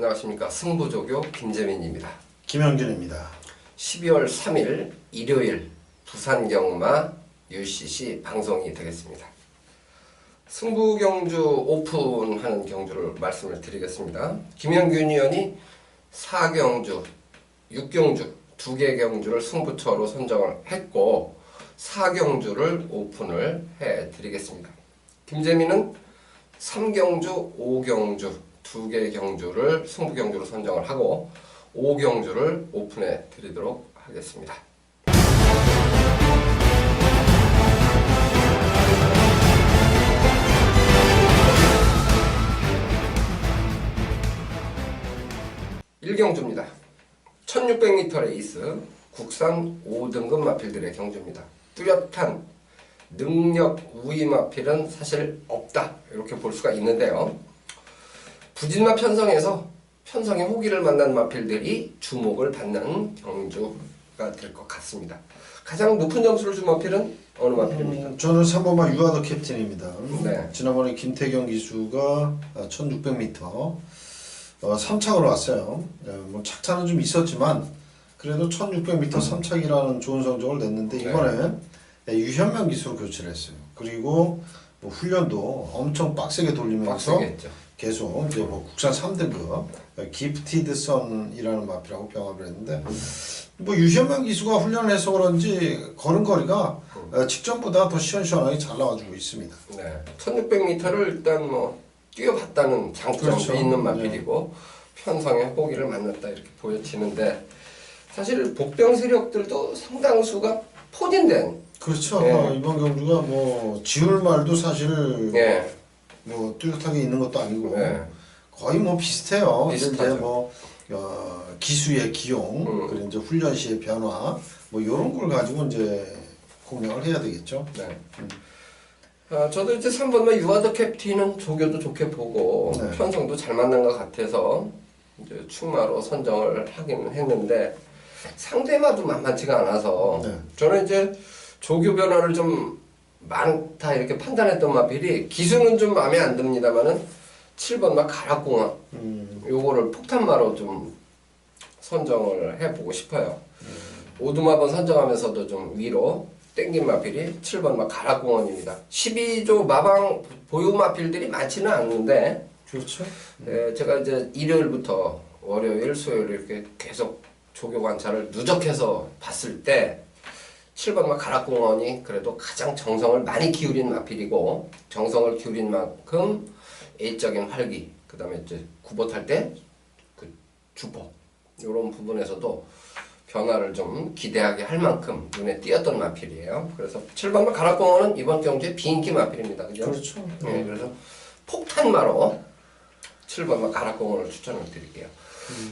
안녕하십니까. 승부조교 김재민입니다. 김영균입니다. 12월 3일 일요일 부산경마 UCC 방송이 되겠습니다. 승부경주 오픈하는 경주를 말씀을 드리겠습니다. 김영균 위원이 4경주, 6경주, 2개 경주를 승부처로 선정을 했고 4경주를 오픈을 해드리겠습니다. 김재민은 3경주, 5경주, 2개 경주를 승부경주로 선정을 하고 5경주를 오픈해 드리도록 하겠습니다. 일경주입니다. 1600m 레이스 국산 5등급 마필들의 경주입니다. 뚜렷한 능력 우위 마필은 사실 없다 이렇게 볼 수가 있는데요. 부진마 편성에서 편성의 호기를 만난 마필들이 주목을 받는 경주가 될 것 같습니다. 가장 높은 점수를 준 마필은 어느 마필입니까? 저는 3번마 유아더 캡틴입니다. 네. 지난번에 김태경 기수가 1600m 3착으로 왔어요. 뭐 착차는 좀 있었지만 그래도 1600m 3착이라는 좋은 성적을 냈는데 이번에 유현명 기수로 교체를 했어요. 그리고 뭐 훈련도 엄청 빡세게 돌리면서 계속 이제 뭐 국산 3등급 기프티드 선이라는 마필하고 병합을 했는데 뭐 유현명 기수가 훈련을 해서 그런지 걸음걸이가 직전보다 더 시원시원하게 잘 나와주고 있습니다. 네, 1600m를 일단 뭐 뛰어봤다는 장점도 그렇죠. 있는 마필이고 편성의 호기를 만났다 이렇게 보여지는데 사실 복병 세력들도 상당수가 포진된 그렇죠. 네. 이번 경주가 뭐 지울 말도 사실 네. 뭐 뚜렷하게 있는 것도 아니고 네. 거의 뭐 비슷해요. 비슷하죠. 이제 뭐 기수의 기용, 그리고 이제 훈련 시의 변화, 뭐 이런 걸 가지고 이제 공략을 해야 되겠죠. 네. 저도 이제 3번마 유아더 캡틴은 조교도 좋게 보고 네. 편성도 잘 만난 것 같아서 이제 충마로 선정을 하긴 했는데 상대마도 만만치가 않아서 네. 저는 이제 조교 변화를 좀 많다 이렇게 판단했던 마필이 기수는 좀 마음에 안 듭니다만은 7번마 가락공화 요거를 폭탄마로 좀 선정을 해보고 싶어요. 오두마번 선정하면서도 좀 위로 땡긴 마필이 7번마 가락공원입니다. 12조 마방 보유 마필들이 많지는 않는데 그렇죠. 제가 이제 일요일부터 월요일, 수요일 이렇게 계속 조교 관찰을 누적해서 봤을 때 7번마 가락공원이 그래도 가장 정성을 많이 기울인 마필이고 정성을 기울인 만큼 A적인 활기 그 다음에 이제 구보 탈 때 그 주포 이런 부분에서도 변화를 좀 기대하게 할 만큼 눈에 띄었던 마필이에요. 그래서 7번마 가락공원은 이번 경주의 비인기 마필입니다. 그죠? 그렇죠. 네, 그래서 폭탄마로 7번마 가락공원을 추천을 드릴게요.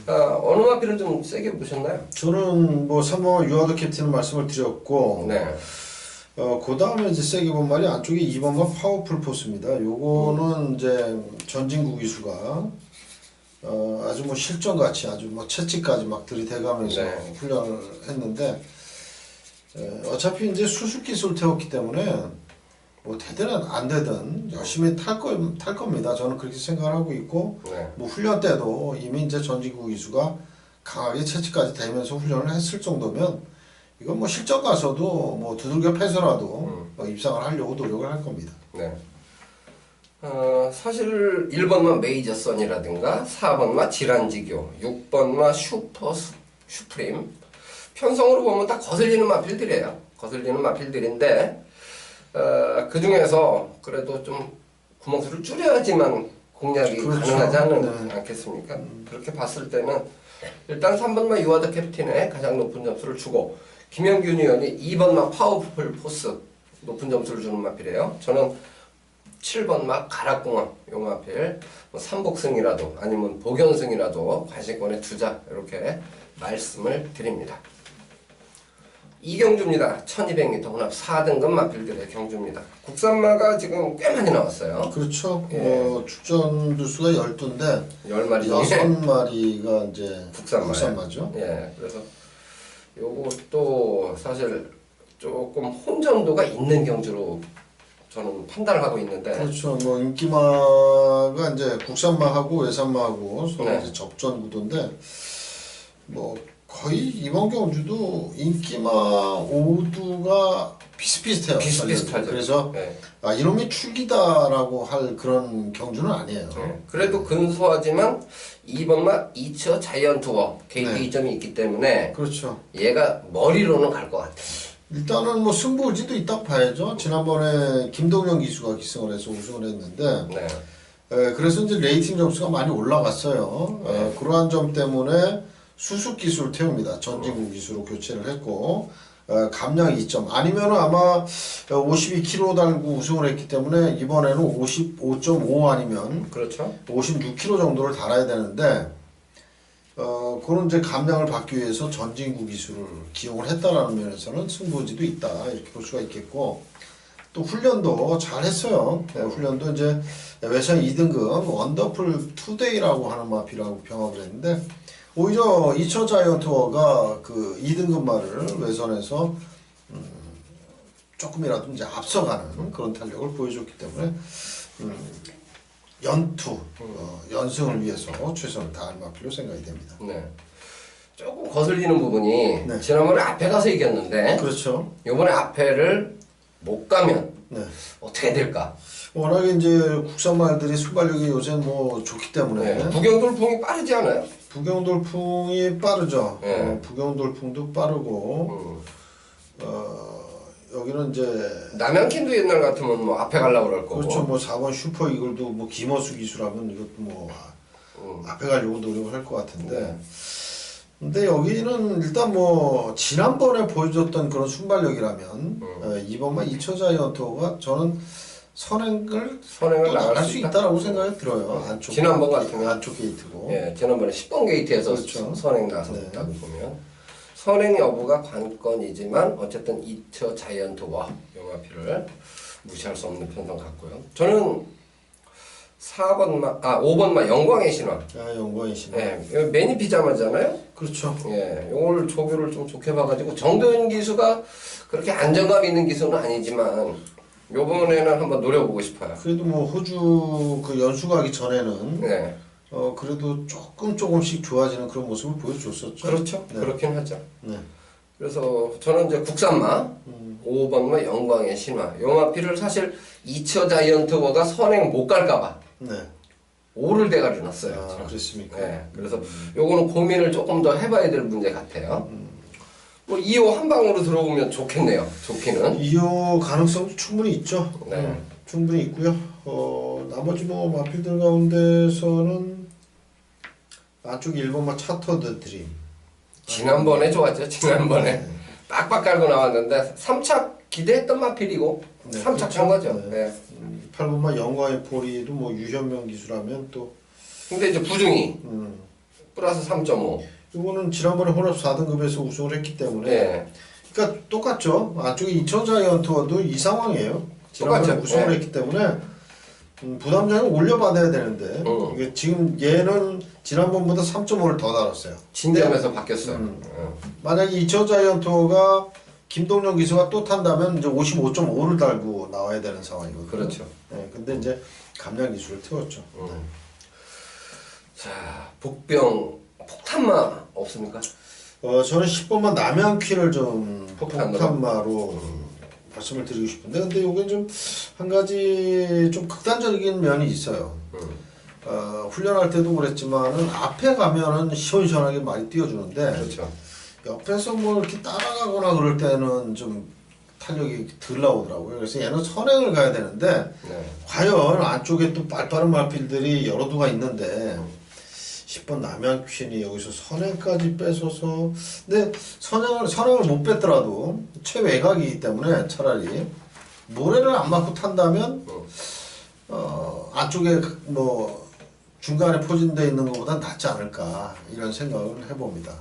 어느 마필을 좀 세게 보셨나요? 저는 뭐 3번 유아더 캡틴을 말씀을 드렸고, 네. 그 다음에 이제 세게 본 말이 안쪽에 2번과 파워풀 포스입니다. 요거는 이제 전진구 기수가 아주 뭐 실전같이 아주 뭐 채찍까지 막 들이대가면서 네. 훈련을 했는데 어차피 이제 수술 기술 태웠기 때문에 뭐 되든 안 되든 열심히 탈 겁니다. 저는 그렇게 생각을 하고 있고 네. 뭐 훈련 때도 이미 이제 전진구 기수가 강하게 채찍까지 대면서 훈련을 했을 정도면 이건 뭐 실전 가서도 뭐 두들겨 패서라도 입상을 하려고 노력을 할 겁니다. 네. 사실 1번마 메이저선이라든가 4번마 지란지교, 6번마 슈프림 편성으로 보면 다 거슬리는 마필들이에요. 거슬리는 마필들인데 그 중에서 그래도 좀 구멍수를 줄여야지만 공략이 그렇죠. 가능하지 네. 않겠습니까? 그렇게 봤을 때는 일단 3번마 유아더 캡틴에 가장 높은 점수를 주고 김영균 의원이 2번마 파워풀 포스 높은 점수를 주는 마필이에요. 저는 7번마 가락공원 요 마필 뭐 삼복승이라도 아니면 복연승이라도 관심권에 두자 이렇게 말씀을 드립니다. 이경주입니다. 1200m 혼합 4등급 마필들의 경주입니다. 국산마가 지금 꽤 많이 나왔어요. 그렇죠. 출전 두수가 12인데 10마리 중에 6마리가 이제 국산마죠. 예, 그래서 요것도 사실 조금 혼전도가 있는 경주로 저는 판단을 하고 있는데. 그렇죠. 뭐 인기마가 이제 국산마하고 외산마하고 서로 네. 이제 접전 구도인데 뭐 거의 이번 경주도 인기마 오두가 비슷비슷해요. 비슷비슷하죠. 그래서 네. 아 이놈이 출기다라고 할 그런 경주는 아니에요. 네. 그래도 근소하지만 2번마 이처 자이언트워 게이트 네. 2점이 있기 때문에 그렇죠. 얘가 머리로는 갈 것 같아요. 일단은 뭐 승부 의지도 있다고 봐야죠. 지난번에 김동현 기수가 기승을 해서 우승을 했는데 네. 그래서 이제 레이팅 점수가 많이 올라갔어요. 그러한 점 때문에 수습 기수를 태웁니다. 전진구 기수로 교체를 했고 감량 2점 아니면 아마 52kg 달고 우승을 했기 때문에 이번에는 55.5 아니면 그렇죠. 56kg 정도를 달아야 되는데 그런 이제 감량을 받기 위해서 전진구 기수를 기용을 했다라는 면에서는 승부지도 있다 이렇게 볼 수가 있겠고 또 훈련도 잘 했어요. 훈련도 이제 외선 2등급 원더풀 투데이라고 하는 마피라고 병합을 했는데 오히려 이처 자이언트워가 그 2등급 말을 외선에서 조금이라도 이제 앞서가는 그런 탄력을 보여줬기 때문에 연승을 위해서 최선을 다할 마필로 생각이 됩니다. 네. 조금 거슬리는 부분이 네. 지난번에 앞에 가서 이겼는데 그렇죠. 이번에 앞에를 못 가면 네. 어떻게 될까? 워낙에 이제 국산 말들이 순발력이 요새 뭐 좋기 때문에 네. 부경돌풍이 빠르지 않아요? 부경돌풍이 빠르죠. 네. 부경돌풍도 빠르고 여기는 이제 남양킨도 옛날 같으면 뭐 앞에 가려고 그럴 거고. 그렇죠. 뭐 4번 슈퍼 이글도 뭐 김어수 기수라면 이것도 뭐 앞에 가려고 노력을 할 것 같은데. 네. 근데 여기는 일단 뭐 지난번에 보여줬던 그런 순발력이라면 이번만 2차 자이언트가 저는 선행을 또 나갈 수 있다라고 생각이 들어요. 안쪽 지난번 같으면 안쪽 게이트고. 예, 지난번에 10번 게이트에서 그렇죠. 선행 나섰다고 보면 선행 여부가 관건이지만 어쨌든 2차 자이언트와 영화피를 무시할 수 없는 편성 같고요. 저는 5번마 영광의 신화. 영광의 신화. 예, 매니 피자마잖아요. 그렇죠. 예, 요걸 조교를 좀 좋게 봐가지고 정도현 기수가 그렇게 안정감 있는 기수는 아니지만 요번에는 한번 노려보고 싶어요. 그래도 뭐 호주 그 연수 가기 전에는 네, 그래도 조금씩 좋아지는 그런 모습을 보여줬었죠. 그렇죠. 네. 그렇긴 하죠. 네. 그래서 저는 이제 국산마 5번마 영광의 신화 요마피를 사실 2차 자이언트워가 선행 못 갈까봐 네. 5를 대가리 놨어요. 아, 그렇습니까? 네, 그래서 요거는 고민을 조금 더 해봐야 될 문제 같아요. 뭐 2호 한 방으로 들어오면 좋겠네요. 좋기는. 2호 가능성도 충분히 있죠. 네. 충분히 있고요. 나머지 뭐 마필들 가운데서는 안쪽 1번마 차터드 드림. 지난번에 좋았죠. 지난번에 네. 빡빡 깔고 나왔는데 3차 기대했던 마필이고 네, 3차 그렇죠. 간 거죠. 네. 네. 8번마 영광의 포리도 뭐 유현명 기수라면 또 근데 이제 부중이 플러스 3.5. 이거는 지난번에 혼합 4등급에서 우승을 했기 때문에 네. 그러니까 똑같죠. 안쪽에 2천 자이언트와도 이 상황이에요. 지난번에 똑같죠. 우승을 네. 했기 때문에 부담장을 올려받아야 되는데 이게 지금 얘는 지난번보다 3.5를 더 달았어요. 진점에서 바뀌었어요. 만약에 2천 자이언트가 김동현 기수가 또 탄다면 이제 55.5를 달고 나와야 되는 상황이거든요. 그렇죠. 네, 근데 이제 감량 기수를 태웠죠. 자, 복병 폭탄마 없습니까? 저는 10번만 남양퀴를 좀 폭탄으로? 폭탄마로 말씀을 드리고 싶은데 근데 이게 좀 한 가지 좀 극단적인 면이 있어요. 훈련할 때도 그랬지만은 앞에 가면은 시원시원하게 많이 띄워주는데 그렇죠. 옆에서 뭐 이렇게 따라가거나 그럴 때는 좀 탄력이 덜 나오더라고요. 그래서 얘는 선행을 가야 되는데 네. 과연 안쪽에 또 빨빠른 말필들이 여러 두가 있는데 10번 남양퀸이 여기서 선행까지 뺏어서 근데 선행을 못 뺐더라도 최외곽이기 때문에 차라리 모래를 안 맞고 탄다면 안쪽에 뭐 중간에 포진되어 있는 것보다 낫지 않을까 이런 생각을 해봅니다.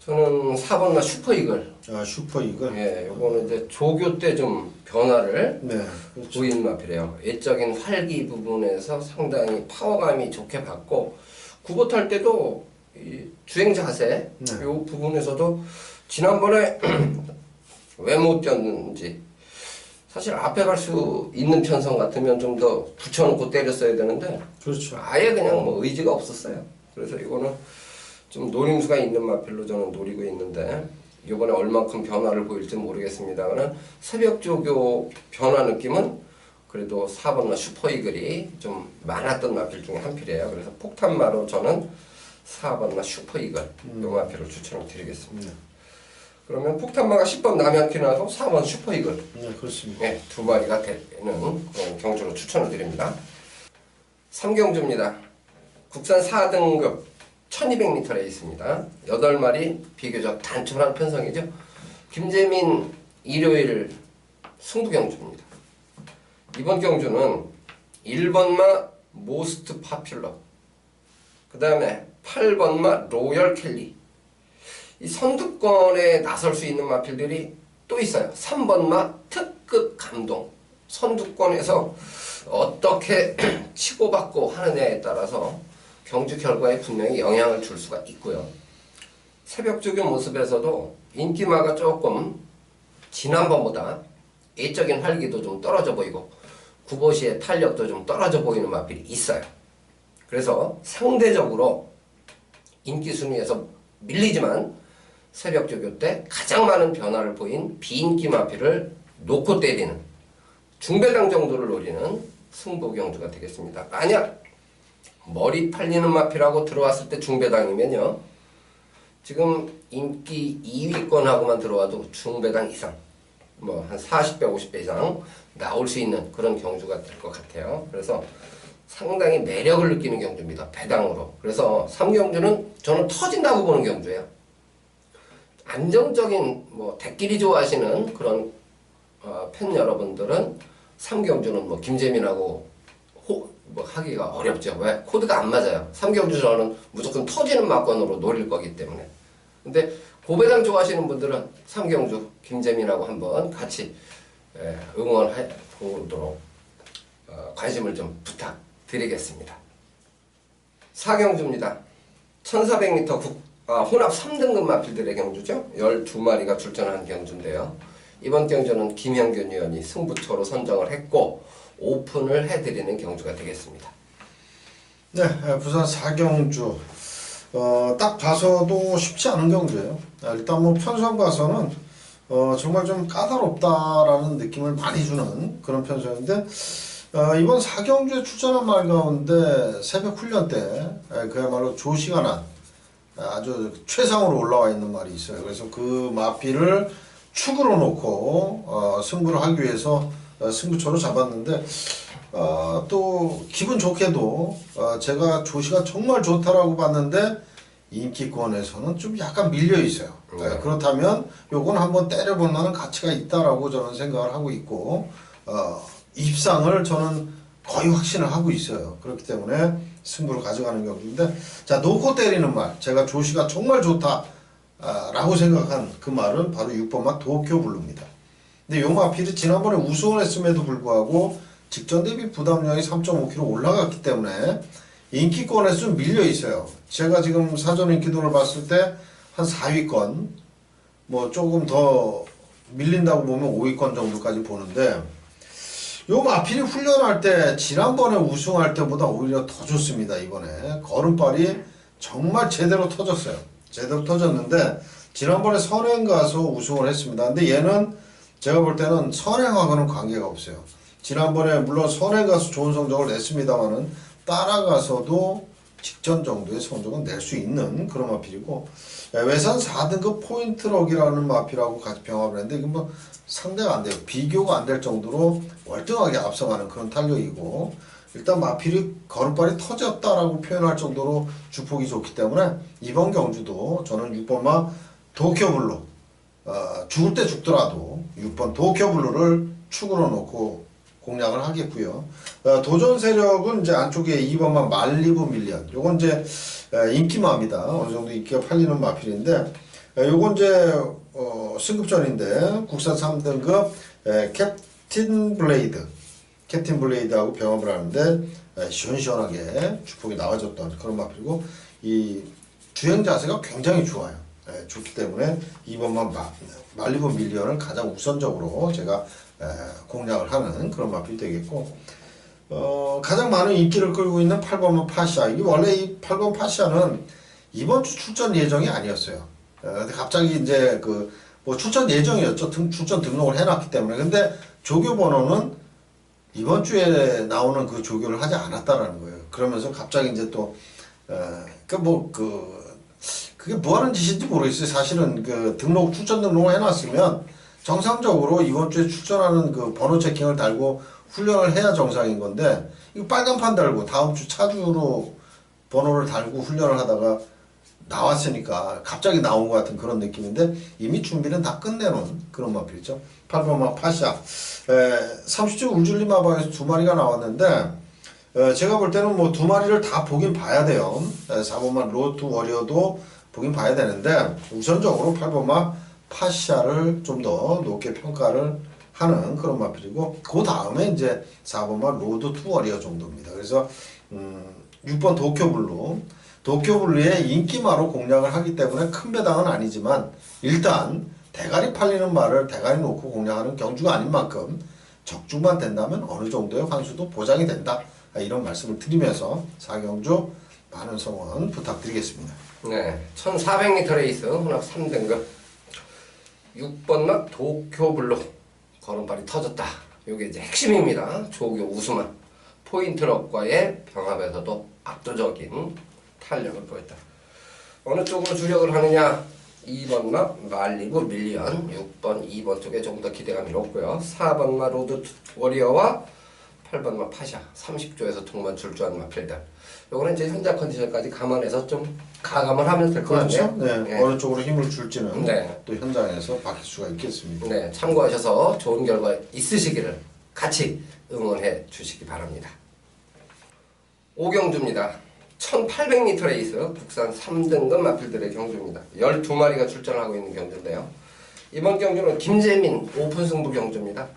저는 4번마 슈퍼이글. 슈퍼 이글. 예, 요거는 이제 조교 때 좀 변화를 네, 그렇죠. 보이는 마필이에요. 외적인 활기 부분에서 상당히 파워감이 좋게 받고 구보 탈 때도 이 주행 자세 네. 요 부분에서도 지난번에 왜 못 뛰었는지 사실 앞에 갈 수 있는 편성 같으면 좀 더 붙여놓고 때렸어야 되는데 그렇죠. 아예 그냥 뭐 의지가 없었어요. 그래서 이거는 좀 노림수가 있는 마필로 저는 노리고 있는데 이번에 얼만큼 변화를 보일지 모르겠습니다만은 새벽 조교 변화 느낌은 그래도 4번마 슈퍼이글이 좀 많았던 마필 중에 한 필이에요. 그래서 폭탄마로 저는 4번마 슈퍼이글 요 마필을 추천을 드리겠습니다. 그러면 폭탄마가 10번 남양키나서 4번 슈퍼이글 네, 그렇습니다. 네, 두 마리가 되는 그런 경주로 추천을 드립니다. 3경주입니다. 국산 4등급 1200m에 있습니다. 8마리 비교적 단촐한 편성이죠. 김재민 일요일 승부경주입니다. 이번 경주는 1번마 모스트 파퓰러, 그 다음에 8번마 로열 켈리, 이 선두권에 나설 수 있는 마필들이 또 있어요. 3번마 특급 감동. 선두권에서 어떻게 치고받고 하느냐에 따라서 경주 결과에 분명히 영향을 줄 수가 있고요. 새벽 조교 모습에서도 인기마가 조금 지난번보다 애적인 활기도 좀 떨어져 보이고 구보시의 탄력도 좀 떨어져 보이는 마필이 있어요. 그래서 상대적으로 인기 순위에서 밀리지만 새벽 조교 때 가장 많은 변화를 보인 비인기 마필을 놓고 때리는 중배당 정도를 노리는 승부 경주가 되겠습니다. 만약 머리 팔리는 마필하고 들어왔을 때 중배당이면요, 지금 인기 2위권하고만 들어와도 중배당 이상, 뭐 한 40배 50배 이상 나올 수 있는 그런 경주가 될 것 같아요. 그래서 상당히 매력을 느끼는 경주입니다. 배당으로. 그래서 3경주는 저는 터진다고 보는 경주예요. 안정적인 뭐 대끼리 좋아하시는 그런 팬 여러분들은 3경주는 뭐 김재민하고 뭐 하기가 어렵죠. 왜? 코드가 안 맞아요. 3경주 저는 무조건 터지는 막건으로 노릴 거기 때문에. 근데 고배당 좋아하시는 분들은 3경주 김재민하고 한번 같이 응원해 보도록 관심을 좀 부탁드리겠습니다. 4경주입니다. 1400m 혼합 3등급 마필들의 경주죠. 12마리가 출전한 경주인데요. 이번 경주는 김형균 위원이 승부처로 선정을 했고 오픈을 해드리는 경주가 되겠습니다. 네, 부산 4경주. 딱 봐서도 쉽지 않은 경주예요. 일단 뭐 편성 봐서는 정말 좀 까다롭다라는 느낌을 많이 주는 그런 편성인데, 이번 4경주에 출전한 말 가운데 새벽 훈련 때 그야말로 조시가 난 아주 최상으로 올라와 있는 말이 있어요. 그래서 그 마필을 축으로 놓고 승부를 하기 위해서 승부처로 잡았는데, 또 기분 좋게도 제가 조시가 정말 좋다라고 봤는데 인기권에서는 좀 약간 밀려 있어요. 그렇다면 요건 한번 때려볼 만한 가치가 있다라고 저는 생각을 하고 있고, 입상을 저는 거의 확신을 하고 있어요. 그렇기 때문에 승부를 가져가는 경기인데, 자, 놓고 때리는 말, 제가 조시가 정말 좋다 라고 생각한 그 말은 바로 6번마 도쿄블루입니다. 근데 요 마필이 지난번에 우승을 했음에도 불구하고 직전 대비 부담량이 3.5kg 올라갔기 때문에 인기권에서 좀 밀려 있어요. 제가 지금 사전 인기도를 봤을 때 한 4위권, 뭐 조금 더 밀린다고 보면 5위권 정도까지 보는데, 요 마필이 훈련할 때 지난번에 우승할 때보다 오히려 더 좋습니다. 이번에 걸음발이 정말 제대로 터졌어요. 제대로 터졌는데 지난번에 선행 가서 우승을 했습니다. 근데 얘는 제가 볼 때는 선행하고는 관계가 없어요. 지난번에 물론 선행 가서 좋은 성적을 냈습니다만은 따라가서도 직전 정도의 성적은 낼 수 있는 그런 마필이고, 외산 4등급 포인트럭이라는 마필하고 같이 병합을 했는데 이건 뭐 상대가 안 돼요. 비교가 안 될 정도로 월등하게 앞서가는 그런 탄력이고, 일단 마필이 걸음발이 터졌다라고 표현할 정도로 주폭이 좋기 때문에 이번 경주도 저는 6번마 도쿄블루, 죽을 때 죽더라도 6번 도쿄블루를 축으로 놓고 공략을 하겠고요. 도전 세력은 이제 안쪽에 2번마 말리브 밀리언, 요건 이제 인기마입니다. 어느 정도 인기가 팔리는 마필인데, 요건 이제 승급전인데 국산 3등급 캡틴 블레이드하고 병합을 하는데 시원시원하게 주폭이 나와줬던 그런 마필이고, 이 주행 자세가 굉장히 좋아요. 좋기 때문에 2번만 말리브 밀리언을 가장 우선적으로 제가 공략을 하는 그런 마필이 되겠고, 가장 많은 인기를 끌고 있는 8번마 파시아. 이게 원래 이 8번 파시아는 이번 주 출전 예정이 아니었어요. 근데 갑자기 이제 뭐 출전 예정이었죠. 출전 등록을 해놨기 때문에. 근데 조교 번호는 이번 주에 나오는 그 조교를 하지 않았다라는 거예요. 그러면서 갑자기 이제 또, 그게 뭐 하는 짓인지 모르겠어요. 사실은 출전 등록을 해놨으면 정상적으로 이번 주에 출전하는 그 번호 체킹을 달고 훈련을 해야 정상인 건데, 이거 빨간판 달고 다음 주 차주로 번호를 달고 훈련을 하다가 나왔으니까 갑자기 나온 것 같은 그런 느낌인데, 이미 준비는 다 끝내놓은 그런 마필이죠. 8번마 파샤. 30주 울줄리 마방에서 2마리가 나왔는데, 제가 볼 때는 뭐 2마리를 다 보긴 봐야 돼요. 4번마 로투 워리어도 보긴 봐야 되는데, 우선적으로 8번마 파샤를 좀 더 높게 평가를 하는 그런 마필이고, 그 다음에 이제 4번마 로드 투 워리어 정도입니다. 그래서 6번 도쿄블루. 도쿄블루의 인기마로 공략을 하기 때문에 큰 배당은 아니지만, 일단 대가리 팔리는 말을 대가리 놓고 공략하는 경주가 아닌 만큼 적중만 된다면 어느 정도의 환수도 보장이 된다, 이런 말씀을 드리면서 4경주 많은 성원 부탁드리겠습니다. 네, 1400m 레이스 혼합 3등급 6번막 도쿄블루 걸음발이 터졌다. 이게 이제 핵심입니다. 조교 우수만 포인트럭과의 병합에서도 압도적인 탄력을 보였다. 어느 쪽으로 주력을 하느냐? 2번마 말리부 밀리언, 6번, 2번 쪽에 조금 더 기대감이 높고요. 4번마 로드 워리어와 8번마 파샤, 30조에서 동반 출조한 마필들. 요거는 이제 현장 컨디션까지 감안해서 좀 가감을 하면 될 것 같네요. 그렇죠. 네. 네. 어느 쪽으로 힘을 줄지는 네. 또 현장에서 바뀔 수가 있겠습니다. 네, 참고하셔서 좋은 결과 있으시기를 같이 응원해 주시기 바랍니다. 오경주입니다. 1800m 레이스 국산 3등급 마필들의 경주입니다. 12마리가 출전하고 있는 경주인데요. 이번 경주는 김재민 오픈 승부 경주입니다.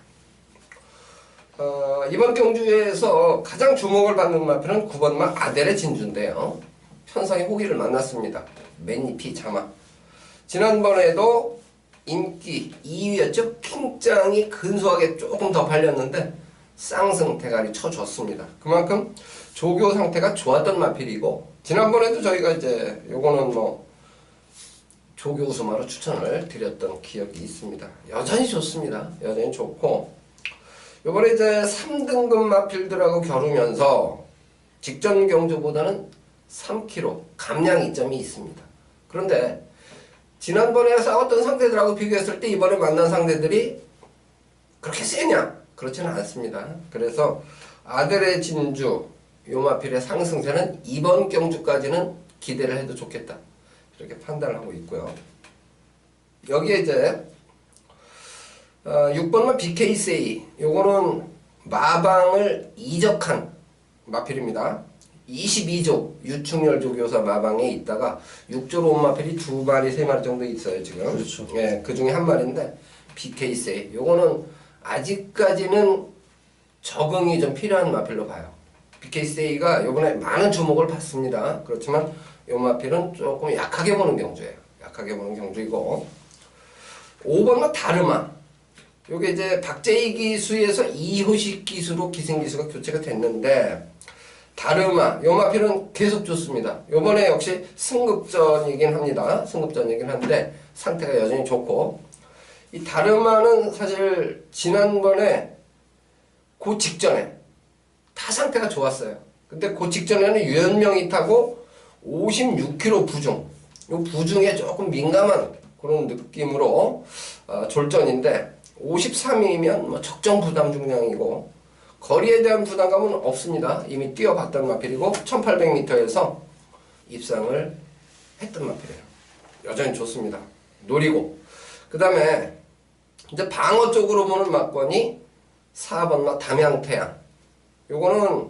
이번 경주에서 가장 주목을 받는 마필은 9번마 아델의 진주인데요. 편성의 호기를 만났습니다. 맨잎이 자마. 지난번에도 인기 2위였죠. 킹짱이 근소하게 조금 더 팔렸는데 쌍승 대가리 쳐줬습니다. 그만큼 조교 상태가 좋았던 마필이고, 지난번에도 저희가 이제 요거는 뭐 조교 우수마로 추천을 드렸던 기억이 있습니다. 여전히 좋습니다. 여전히 좋고, 요번에 이제 3등급 마필들하고 겨루면서 직전 경주보다는 3kg 감량 이점이 있습니다. 그런데 지난번에 싸웠던 상대들하고 비교했을 때 이번에 만난 상대들이 그렇게 세냐? 그렇지는 않습니다. 그래서 아델의 진주, 요 마필의 상승세는 이번 경주까지는 기대를 해도 좋겠다, 이렇게 판단을 하고 있고요. 여기에 이제 6번마 BK세이, 요거는 마방을 이적한 마필입니다. 22조 유충열 조교사 마방에 있다가 6조로 온 마필이 2마리, 3마리 정도 있어요 지금. 그렇죠. 예, 그 중에 한 마리인데 BK세이, 요거는 아직까지는 적응이 좀 필요한 마필로 봐요. BK세이가 요번에 많은 주목을 받습니다. 그렇지만 요 마필은 조금 약하게 보는 경주예요. 약하게 보는 경주이고, 5번은 다르마. 요게 이제 박재희 기수에서 이호식 기수로 기생기수가 교체가 됐는데, 다르마, 요 마필은 계속 좋습니다. 요번에 역시 승급전이긴 합니다. 승급전이긴 한데 상태가 여전히 좋고, 이 다르마는 사실 지난번에 그 직전에 다 상태가 좋았어요. 근데 그 직전에는 유현명이 타고 56kg 부중, 요 부중에 조금 민감한 그런 느낌으로 졸전인데, 53이면 뭐 적정 부담 중량이고 거리에 대한 부담감은 없습니다. 이미 뛰어봤던 마필이고 1800m에서 입상을 했던 마필이에요. 여전히 좋습니다. 노리고, 그 다음에 이제 방어 쪽으로 보는 막권이 4번마 담양태양. 요거는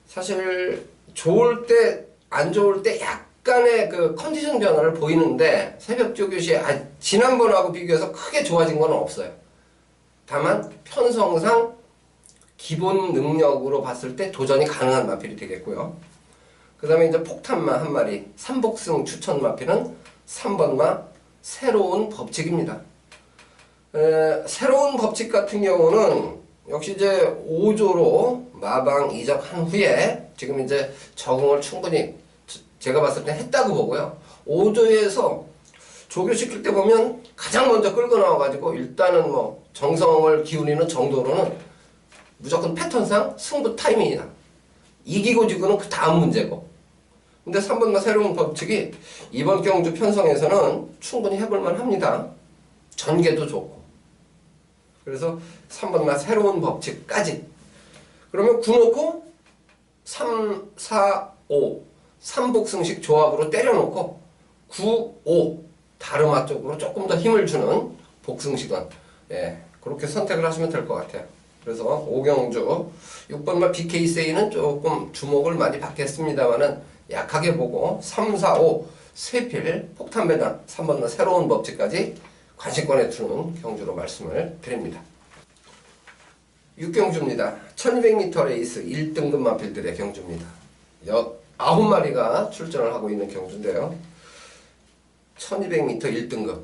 사실 좋을 때 안 좋을 때 약간의 그 컨디션 변화를 보이는데, 새벽 조교 시에 지난번하고 비교해서 크게 좋아진 건 없어요. 다만 편성상 기본 능력으로 봤을 때 도전이 가능한 마필이 되겠고요. 그 다음에 이제 폭탄마 한 마리, 삼복승 추천 마필은 3번마 새로운 법칙입니다. 새로운 법칙 같은 경우는 역시 이제 5조로 마방 이적한 후에 지금 이제 적응을 충분히 제가 봤을 때 했다고 보고요. 5조에서 조교시킬 때 보면 가장 먼저 끌고 나와가지고 일단은 뭐 정성을 기울이는 정도로는 무조건 패턴상 승부 타이밍이다. 이기고 지고는 그 다음 문제고. 근데 3번과 새로운 법칙이 이번 경주 편성에서는 충분히 해볼만 합니다. 전개도 좋고. 그래서 3번과 새로운 법칙까지. 그러면 9 놓고 3, 4, 5. 3복승식 조합으로 때려놓고 9, 5. 다르마 쪽으로 조금 더 힘을 주는 복승식은. 예, 그렇게 선택을 하시면 될 것 같아요. 그래서 오경주 6번과 BK세이는 조금 주목을 많이 받겠습니다만은 약하게 보고 3, 4, 5 쇠필 폭탄배당 3번과 새로운 법칙까지 관심권에 두는 경주로 말씀을 드립니다. 6경주입니다. 1200m 레이스 1등급 마필들의 경주입니다. 9마리가 출전을 하고 있는 경주인데요. 1200m 1등급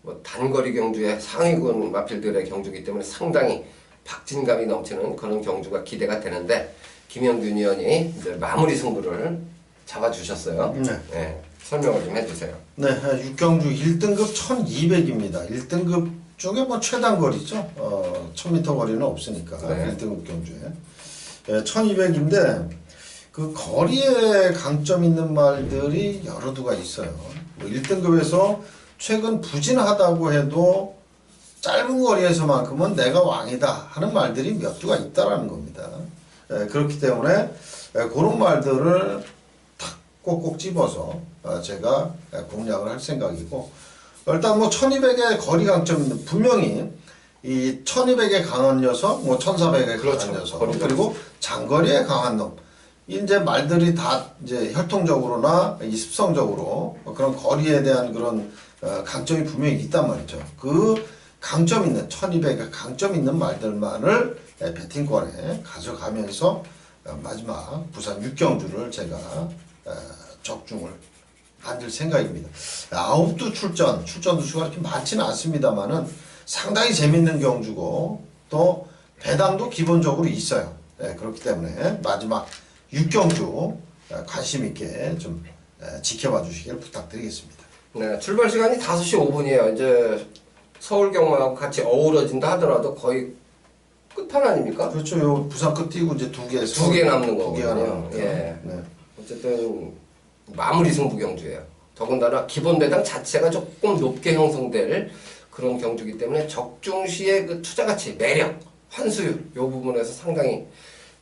뭐 단거리 경주의 상위군 마필들의 경주이기 때문에 상당히 박진감이 넘치는 그런 경주가 기대가 되는데 김영균 위원이 이제 마무리 승부를 잡아주셨어요. 네, 설명을 좀 해주세요. 네, 6경주 1등급 1200입니다. 1등급 쪽에 뭐 최단거리죠. 1000m 거리는 없으니까 네. 1등급 경주에 1200인데 그 거리에 강점 있는 말들이 여러 두가 있어요. 뭐 1등급에서 최근 부진하다고 해도 짧은 거리에서만큼은 내가 왕이다 하는 말들이 몇 두가 있다라는 겁니다. 그렇기 때문에 그런 말들을 탁 꼭꼭 집어서 제가 공략을 할 생각이고, 일단 뭐 1200의 거리 강점 있는, 분명히 이 1200에 강한 녀석, 뭐 1400에 그렇죠. 강한 녀석, 그리고 장거리에 강한 놈, 이제 말들이 다 이제 혈통적으로나 이 습성적으로 그런 거리에 대한 그런 강점이 분명히 있단 말이죠. 그 강점 있는 1200의 강점 있는 말들만을 배팅권에 가져가면서 마지막 부산 6경주를 제가 적중을 만들 생각입니다. 9두 출전 수가 그렇게 많지는 않습니다만은 상당히 재밌는 경주고 또 배당도 기본적으로 있어요. 그렇기 때문에 마지막 6경주 관심 있게 좀 지켜봐 주시길 부탁드리겠습니다. 네, 출발 시간이 5시 5분이에요. 이제 서울 경마하고 같이 어우러진다 하더라도 거의 끝판 아닙니까? 그렇죠. 요 부산 끝 띄고 이제 두 개 남는 두 개가 거거든요. 남았죠. 예. 네. 어쨌든 마무리 승부 경주예요. 더군다나 기본 배당 자체가 조금 높게 형성될 그런 경주이기 때문에 적중 시의 그 투자 가치, 매력, 환수율 이 부분에서 상당히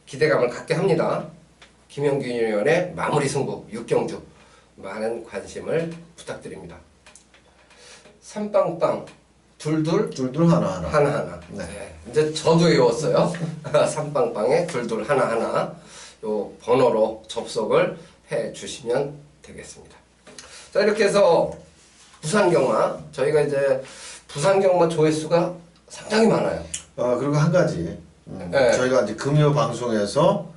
기대감을 갖게 합니다. 김영균 의원의 마무리 승부 6경주 많은 관심을 부탁드립니다. 삼빵빵 둘둘 하나하나. 네. 이제 저도 외웠어요. 삼빵빵에 둘둘 하나하나 요 번호로 접속을 해 주시면 되겠습니다. 자, 이렇게 해서 부산경마, 저희가 이제 부산경마 조회수가 상당히 많아요. 그리고 한 가지 네. 저희가 이제 금요 방송에서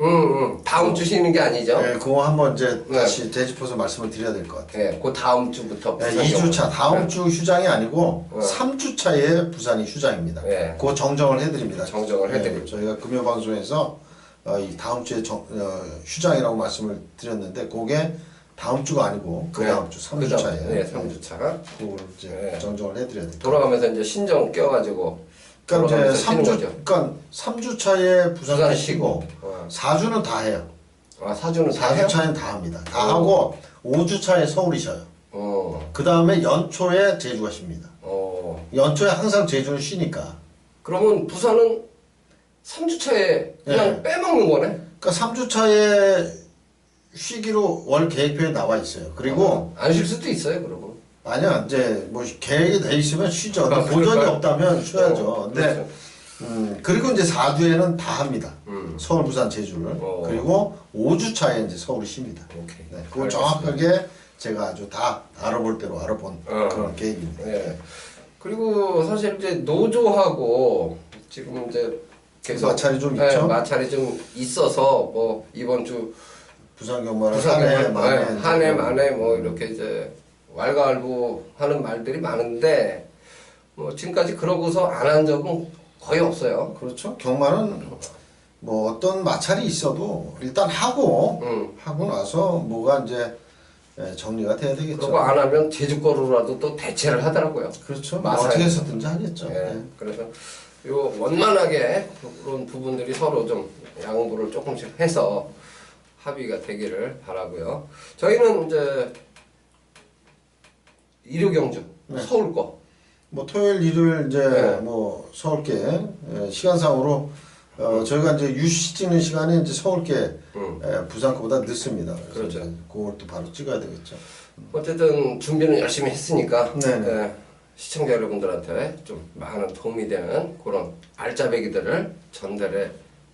다음 주 쉬는 게 아니죠? 네, 그거 한번 이제 네. 다시 되짚어서 말씀을 드려야 될 것 같아요. 네, 그 다음 주부터 네, 부산경마. 2주차 다음 주 휴장이 아니고 네. 3주차에 부산이 휴장입니다. 네. 그거 정정을 해드립니다. 정정을 해드립니다. 저희가 금요 방송에서 이 다음 주에 휴장이라고 말씀을 드렸는데 그게 다음 주가 아니고 그 다음 주 3주차에 네, 3주차. 그걸 이제 네. 정정을 해드려야 됩니다. 돌아가면서 이제 신정 껴가지고. 그러니까 이제 돌아가면서 쉬는 3주, 그러니까 3주차에 부산 부산 쉬고 쉬고. 4주는 다 해요. 아, 4주는 다 해요? 4주차는 다 합니다. 다 하고 5주차에 서울이 쉬어요. 어, 그 다음에 연초에 제주가 쉽니다. 연초에 항상 제주는 쉬니까. 그러면 부산은 3주차에 그냥 네. 빼먹는 거네? 그러니까 3주차에 쉬기로 월 계획표에 나와 있어요. 그리고 안 쉴 수도 있어요, 그러면. 아니야 이제 뭐 계획이 돼 있으면 쉬죠. 아, 고전이 그럴까요? 없다면 쉬어야죠. 근데 그렇죠. 그리고 이제 4주에는 다 합니다. 음. 서울, 부산, 제주를. 그리고 5주차에 이제 서울이 쉽니다. 오케이. 네, 그걸 알겠습니다. 정확하게 제가 아주 다 알아볼 대로 알아본 그런 계획입니다. 네. 그리고 사실 이제 노조하고 지금 이제 계속 마찰이 좀 있죠? 마찰이 좀 있어서 뭐 이번 주 부산 경마를 부산 한 해 만에 뭐 이렇게 이제 왈가왈부하는 말들이 많은데 뭐 지금까지 그러고서 안 한 적은 거의 없어요. 그렇죠. 경마는 뭐 어떤 마찰이 있어도 일단 하고 하고 나서 뭐가 이제 정리가 돼야 되겠죠. 그러고 안 하면 제주거로라도 또 대체를 하더라고요. 그렇죠. 뭐 마사에. 어떻게 해서든지 하겠죠. 예, 네. 그래서 요 원만하게 그런 부분들이 서로 좀 양보를 조금씩 해서 합의가 되기를 바라고요. 저희는 이제 일요 경주 서울 거. 뭐 토요일, 일요일 이제 네. 뭐 서울께 시간상으로 저희가 이제 유시 찍는 시간이 이제 서울께 부산 거보다 늦습니다. 그래서 그렇죠. 이제 그걸 또 바로 찍어야 되겠죠. 어쨌든 준비는 열심히 했으니까 네네. 시청자 여러분들한테 좀 많은 도움이 되는 그런 알짜배기들을 전달해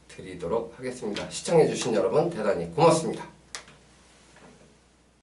드리도록 하겠습니다. 시청해 주신 여러분 대단히 고맙습니다.